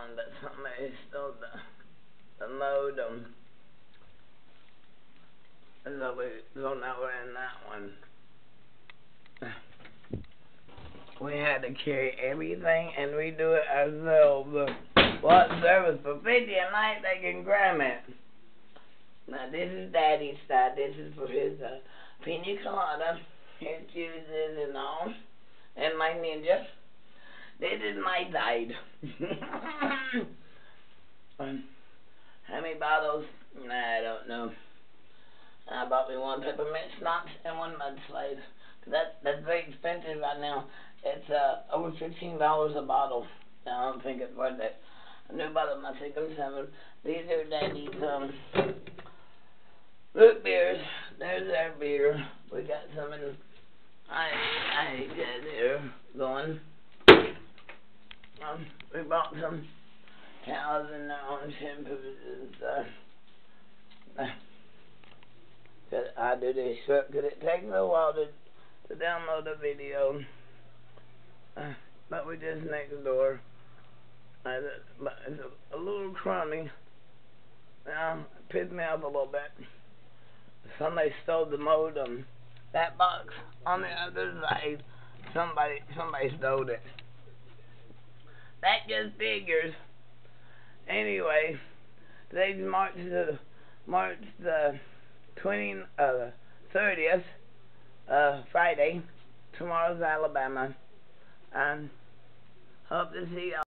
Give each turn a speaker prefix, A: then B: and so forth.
A: one that somebody stole the modem. So we go nowhere in that one. We had to carry everything and redo it ourselves. What service for $50 a night they can gram it. Now this is Daddy's side. This is for his pina colada, his juices and all, and my ninja. This is my side. How many bottles? Nah, I don't know. I bought me one peppermint schnapps and one mudslide. That's very expensive right now. It's over $15 a bottle. I don't think it's worth it. I knew about my 6 and 7. These are Daddy's root beers. There's their beer. We got some in. I got there going. We bought some towels and their own shampoos and stuff. Cause I do this short because it takes a while to download a video. But we're just next door. But it's a little crummy. Now, it pissed me off a little bit. Somebody stole the modem. That box on the other side, somebody stole it. That just figures. Anyway, today's March the 30th, Friday. Tomorrow's Alabama. And hope to see y'all.